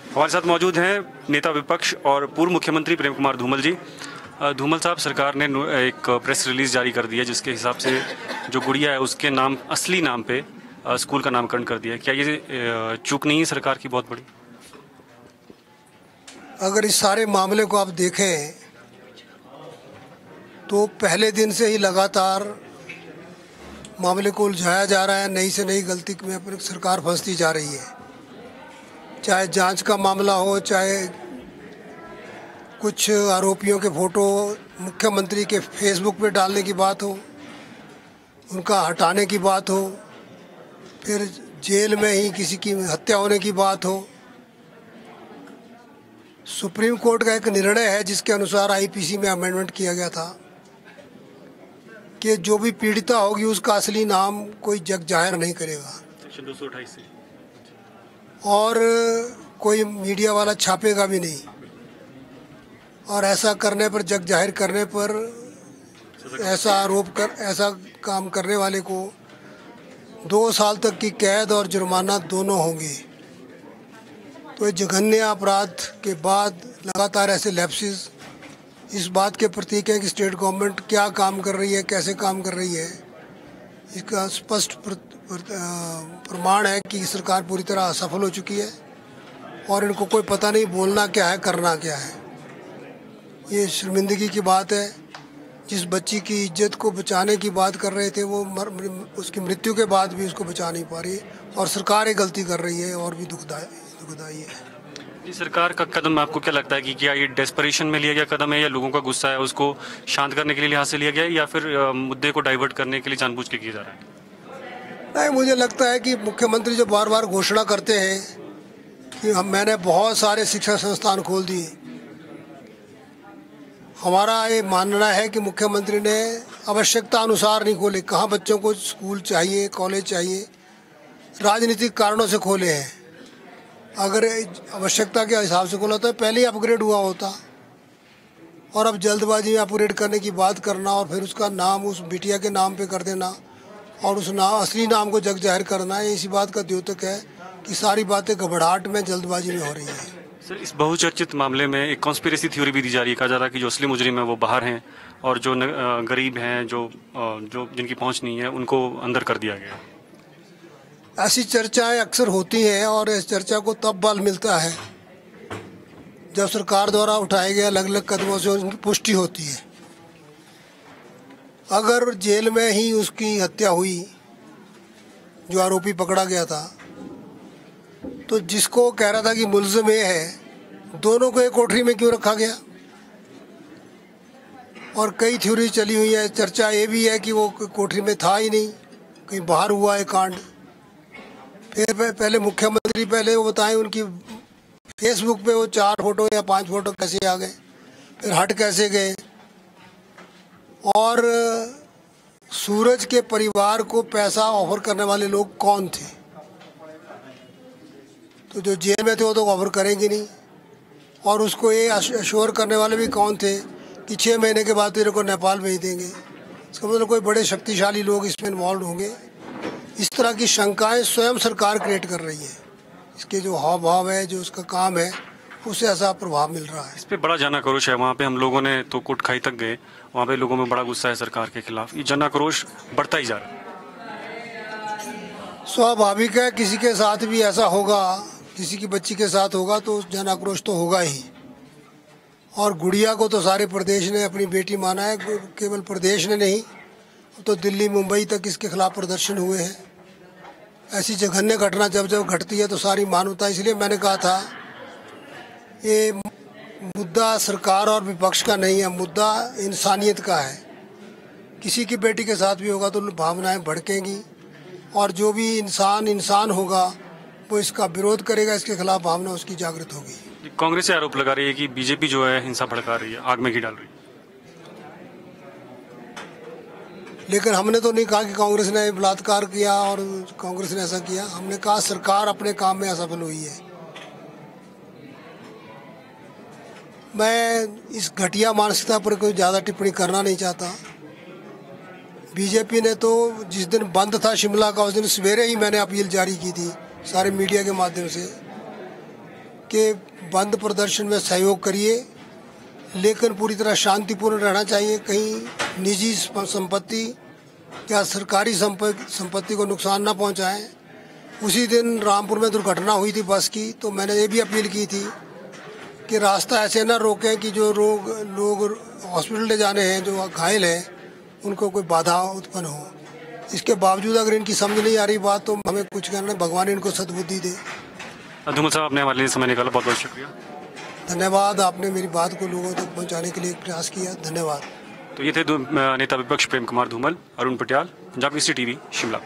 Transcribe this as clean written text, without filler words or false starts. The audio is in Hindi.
हमारे साथ मौजूद हैं नेता विपक्ष और पूर्व मुख्यमंत्री प्रेम कुमार धूमल जी। धूमल साहब, सरकार ने एक प्रेस रिलीज जारी कर दी है जिसके हिसाब से जो गुड़िया है उसके नाम, असली नाम पे स्कूल का नामकरण कर दिया है। क्या ये चूक नहीं है सरकार की बहुत बड़ी? अगर इस सारे मामले को आप देखें तो पहले दिन से ही लगातार मामले को उलझाया जा रहा है। नई से नई गलती में अपनी सरकार फंसती जा रही है। चाहे जांच का मामला हो, चाहे कुछ आरोपियों के फोटो मुख्यमंत्री के फेसबुक पे डालने की बात हो, उनका हटाने की बात हो, फिर जेल में ही किसी की हत्या होने की बात हो। सुप्रीम कोर्ट का एक निर्णय है जिसके अनुसार आईपीसी में अमेंडमेंट किया गया था कि जो भी पीड़िता होगी उसका असली नाम कोई जग जाहिर नहीं करेगा, सेक्शन 228 से, और कोई मीडिया वाला छापेगा भी नहीं। और ऐसा करने पर, जग जाहिर करने पर, ऐसा काम करने वाले को 2 साल तक की कैद और जुर्माना दोनों होंगे। तो ये जघन्य अपराध के बाद लगातार ऐसे लैप्सेस इस बात के प्रतीक है कि स्टेट गवर्नमेंट क्या काम कर रही है, कैसे काम कर रही है। इसका स्पष्ट प्रमाण है कि सरकार पूरी तरह असफल हो चुकी है और इनको कोई पता नहीं बोलना क्या है, करना क्या है। ये शर्मिंदगी की बात है। जिस बच्ची की इज्जत को बचाने की बात कर रहे थे वो उसकी मृत्यु के बाद भी उसको बचा नहीं पा रही और सरकार ये गलती कर रही है और भी दुखदाई है। सरकार का कदम आपको क्या लगता है कि क्या ये डेस्परेशन में लिया गया कदम है, या लोगों का गुस्सा है उसको शांत करने के लिए लिहाज से लिया गया है, या फिर मुद्दे को डाइवर्ट करने के लिए जानबूझ के किया जा रहा है? नहीं, मुझे लगता है कि मुख्यमंत्री जो बार बार घोषणा करते हैं कि मैंने बहुत सारे शिक्षा संस्थान खोल दिए, हमारा ये मानना है कि मुख्यमंत्री ने आवश्यकता अनुसार नहीं खोले। कहाँ बच्चों को स्कूल चाहिए, कॉलेज चाहिए, राजनीतिक कारणों से खोले हैं। अगर आवश्यकता के हिसाब से खोला तो पहले ही अपग्रेड हुआ होता, और अब जल्दबाजी में अपग्रेड करने की बात करना और फिर उसका नाम उस बिटिया के नाम पे कर देना और उस असली नाम को जग जाहिर करना, ये इसी बात का द्योतक है कि सारी बातें घबराहट में, जल्दबाजी में हो रही है। सर, इस बहुचर्चित मामले में एक कॉन्स्पिरेसी थ्योरी भी दी जा रही है। कहा जा रहा है कि जो असली मुजरिम है वो बाहर हैं और जो गरीब हैं, जो जिनकी पहुंच नहीं है, उनको अंदर कर दिया गया। ऐसी चर्चाएं अक्सर होती हैं और इस चर्चा को तब बल मिलता है जब सरकार द्वारा उठाए गए अलग अलग कदमों से उनकी पुष्टि होती है। अगर जेल में ही उसकी हत्या हुई, जो आरोपी पकड़ा गया था, तो जिसको कह रहा था कि मुल्ज़िम ये है, दोनों को एक कोठरी में क्यों रखा गया? और कई थ्योरी चली हुई है। चर्चा ये भी है कि वो कोठरी में था ही नहीं, कहीं बाहर हुआ है कांड। फिर पहले मुख्यमंत्री वो बताएं उनकी फेसबुक पे वो 4 फोटो या 5 फोटो कैसे आ गए, फिर हट कैसे गए, और सूरज के परिवार को पैसा ऑफर करने वाले लोग कौन थे? तो जो जेल में थे वो तो ऑफर करेंगे नहीं, और उसको ये अश्योर करने वाले भी कौन थे कि 6 महीने के बाद तेरे को नेपाल भेज देंगे। इसका मतलब कोई बड़े शक्तिशाली लोग इसमें इन्वॉल्व होंगे। इस तरह की शंकाएं स्वयं सरकार क्रिएट कर रही है। इसके जो हाव भाव है, जो उसका काम है, उससे ऐसा प्रभाव मिल रहा है। इस पे बड़ा जन आक्रोश है। वहाँ पे हम लोगों ने तो कोर्ट खाई तक गए, वहाँ पे लोगों में बड़ा गुस्सा है सरकार के खिलाफ। ये जन आक्रोश बढ़ता ही जा रहा है। स्वाभाविक है, किसी के साथ भी ऐसा होगा, किसी की बच्ची के साथ होगा तो जन आक्रोश तो होगा ही। और गुड़िया को तो सारे प्रदेश ने अपनी बेटी माना है, केवल प्रदेश ने नहीं, तो दिल्ली मुंबई तक इसके खिलाफ प्रदर्शन हुए हैं। ऐसी जघन्य घटना जब जब घटती है तो सारी मानवता, इसलिए मैंने कहा था ये मुद्दा सरकार और विपक्ष का नहीं है, मुद्दा इंसानियत का है। किसी की बेटी के साथ भी होगा तो भावनाएं भड़केंगी, और जो भी इंसान होगा वो इसका विरोध करेगा, इसके खिलाफ भावना उसकी जागृत होगी। कांग्रेस से आरोप लगा रही है कि बीजेपी जो है हिंसा भड़का रही है, आग में घी डाल रही है। लेकिन हमने तो नहीं कहा कि कांग्रेस ने बलात्कार किया और कांग्रेस ने ऐसा किया। हमने कहा सरकार अपने काम में असफल हुई है। मैं इस घटिया मानसिकता पर कोई ज़्यादा टिप्पणी करना नहीं चाहता। बीजेपी ने तो जिस दिन बंद था शिमला का, उस दिन सवेरे ही मैंने अपील जारी की थी सारे मीडिया के माध्यम से कि बंद प्रदर्शन में सहयोग करिए, लेकिन पूरी तरह शांतिपूर्ण रहना चाहिए। कहीं निजी संपत्ति या सरकारी संपत्ति को नुकसान ना पहुंचाएं। उसी दिन रामपुर में दुर्घटना हुई थी बस की, तो मैंने ये भी अपील की थी कि रास्ता ऐसे ना रोकें कि जो लोग हॉस्पिटल ले जाने हैं, जो घायल हैं, उनको कोई बाधा उत्पन्न हो। इसके बावजूद अगर इनकी समझ नहीं आ रही बात, तो हमें कुछ कहना, भगवान इनको सद्बुद्धि दे। धूमल साहब, आपने हमारे लिए समय निकाला, बहुत बहुत शुक्रिया। धन्यवाद, आपने मेरी बात को लोगों तक पहुंचाने के लिए प्रयास किया, धन्यवाद। तो ये थे नेता विपक्ष प्रेम कुमार धूमल। अरुण पटियाल, पंजाब केसरी टीवी, शिमला।